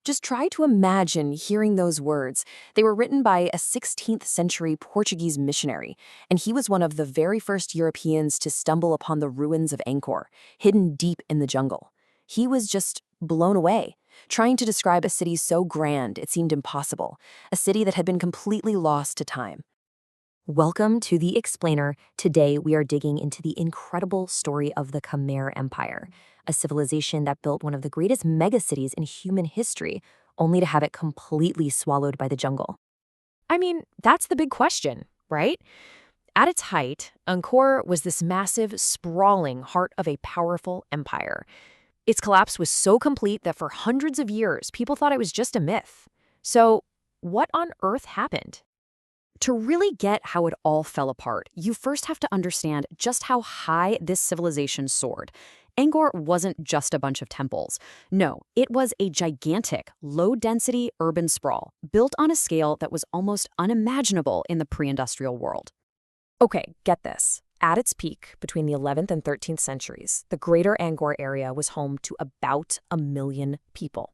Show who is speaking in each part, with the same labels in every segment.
Speaker 1: Just try to imagine hearing those words. They were written by a 16th century Portuguese missionary, and he was one of the very first Europeans to stumble upon the ruins of Angkor, hidden deep in the jungle. He was just blown away, trying to describe a city so grand it seemed impossible, a city that had been completely lost to time. Welcome to The Explainer. Today we are digging into the incredible story of the Khmer Empire, a civilization that built one of the greatest megacities in human history, only to have it completely swallowed by the jungle. I mean, that's the big question, right? At its height, Angkor was this massive, sprawling heart of a powerful empire. Its collapse was so complete that for hundreds of years, people thought it was just a myth. So, what on earth happened? To really get how it all fell apart, you first have to understand just how high this civilization soared. Angkor wasn't just a bunch of temples. No, it was a gigantic, low-density urban sprawl, built on a scale that was almost unimaginable in the pre-industrial world. Okay, get this. At its peak, between the 11th and 13th centuries, the Greater Angkor area was home to about 1 million people.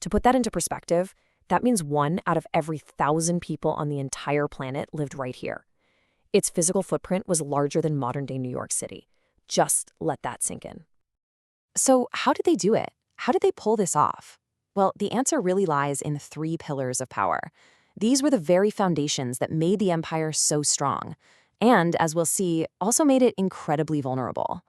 Speaker 1: To put that into perspective, that means 1 out of every 1,000 people on the entire planet lived right here. Its physical footprint was larger than modern-day New York City. Just let that sink in. So how did they do it? How did they pull this off? Well, the answer really lies in 3 pillars of power. These were the very foundations that made the empire so strong, and, as we'll see, also made it incredibly vulnerable.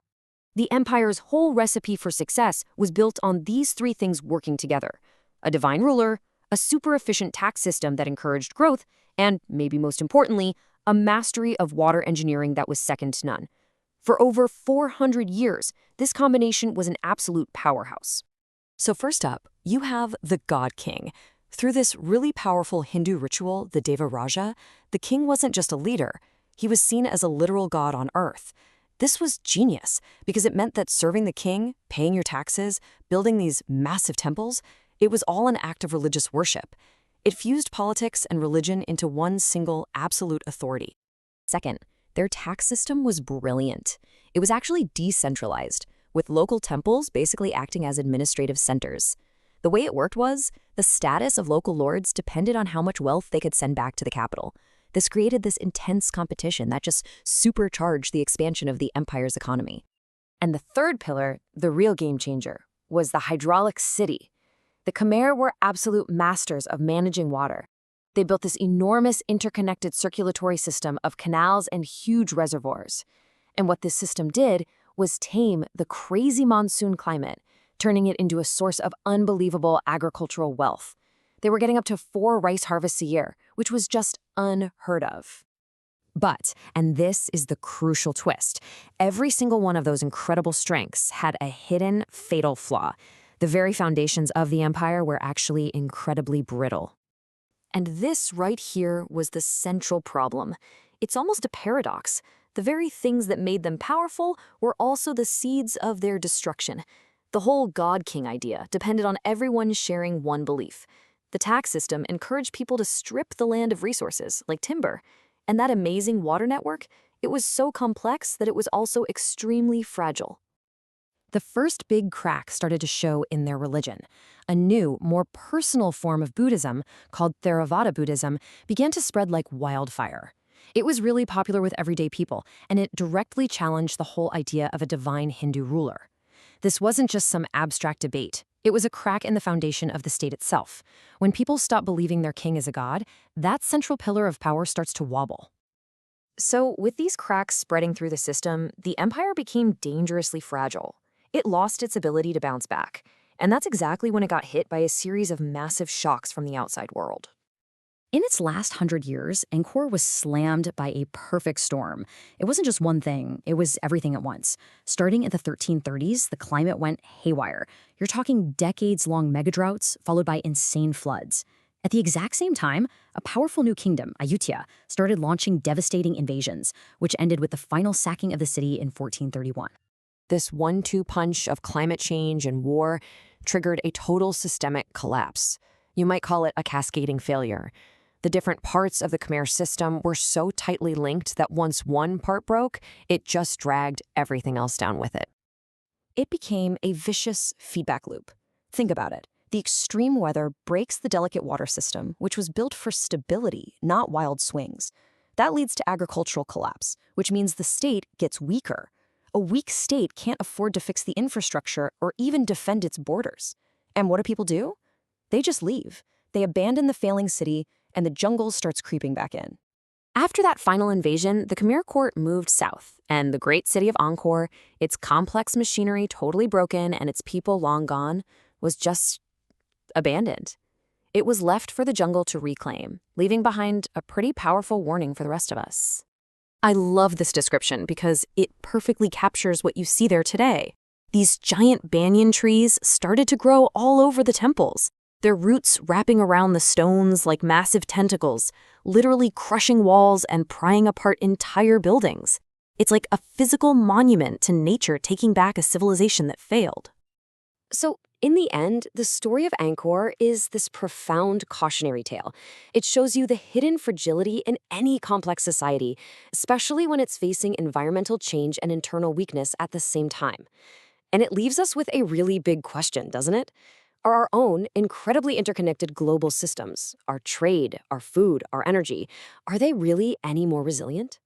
Speaker 1: The empire's whole recipe for success was built on these 3 things working together: a divine ruler, a super-efficient tax system that encouraged growth, and, maybe most importantly, a mastery of water engineering that was second to none. For over 400 years, this combination was an absolute powerhouse. So first up, you have the God King. Through this really powerful Hindu ritual, the Deva Raja, the king wasn't just a leader. He was seen as a literal god on earth. This was genius because it meant that serving the king, paying your taxes, building these massive temples, it was all an act of religious worship. It fused politics and religion into one single absolute authority. Second, their tax system was brilliant. It was actually decentralized, with local temples basically acting as administrative centers. The way it worked was, the status of local lords depended on how much wealth they could send back to the capital. This created this intense competition that just supercharged the expansion of the empire's economy. And the third pillar, the real game changer, was the hydraulic city. The Khmer were absolute masters of managing water. They built this enormous interconnected circulatory system of canals and huge reservoirs. And what this system did was tame the crazy monsoon climate, turning it into a source of unbelievable agricultural wealth. They were getting up to 4 rice harvests a year, which was just unheard of. But, and this is the crucial twist, every single one of those incredible strengths had a hidden, fatal flaw. The very foundations of the empire were actually incredibly brittle. And this right here was the central problem. It's almost a paradox. The very things that made them powerful were also the seeds of their destruction. The whole God King idea depended on everyone sharing one belief. The tax system encouraged people to strip the land of resources, like timber. And that amazing water network, it was so complex that it was also extremely fragile. The first big crack started to show in their religion. A new, more personal form of Buddhism, called Theravada Buddhism, began to spread like wildfire. It was really popular with everyday people, and it directly challenged the whole idea of a divine Hindu ruler. This wasn't just some abstract debate. It was a crack in the foundation of the state itself. When people stop believing their king is a god, that central pillar of power starts to wobble. So, with these cracks spreading through the system, the empire became dangerously fragile. It lost its ability to bounce back, and that's exactly when it got hit by a series of massive shocks from the outside world. In its last 100 years, Angkor was slammed by a perfect storm. It wasn't just one thing, it was everything at once. Starting in the 1330s, the climate went haywire. You're talking decades-long megadroughts, followed by insane floods. At the exact same time, a powerful new kingdom, Ayutthaya, started launching devastating invasions, which ended with the final sacking of the city in 1431. This 1-2 punch of climate change and war triggered a total systemic collapse. You might call it a cascading failure. The different parts of the Khmer system were so tightly linked that once one part broke, it just dragged everything else down with it. It became a vicious feedback loop. Think about it. The extreme weather breaks the delicate water system, which was built for stability, not wild swings. That leads to agricultural collapse, which means the state gets weaker. A weak state can't afford to fix the infrastructure or even defend its borders. And what do people do? They just leave. They abandon the failing city, and the jungle starts creeping back in. After that final invasion, the Khmer court moved south, and the great city of Angkor, its complex machinery totally broken and its people long gone, was just abandoned. It was left for the jungle to reclaim, leaving behind a pretty powerful warning for the rest of us. I love this description because it perfectly captures what you see there today. These giant banyan trees started to grow all over the temples, their roots wrapping around the stones like massive tentacles, literally crushing walls and prying apart entire buildings. It's like a physical monument to nature taking back a civilization that failed. So, in the end, the story of Angkor is this profound cautionary tale. It shows you the hidden fragility in any complex society, especially when it's facing environmental change and internal weakness at the same time. And it leaves us with a really big question, doesn't it? Are our own incredibly interconnected global systems, our trade, our food, our energy, are they really any more resilient?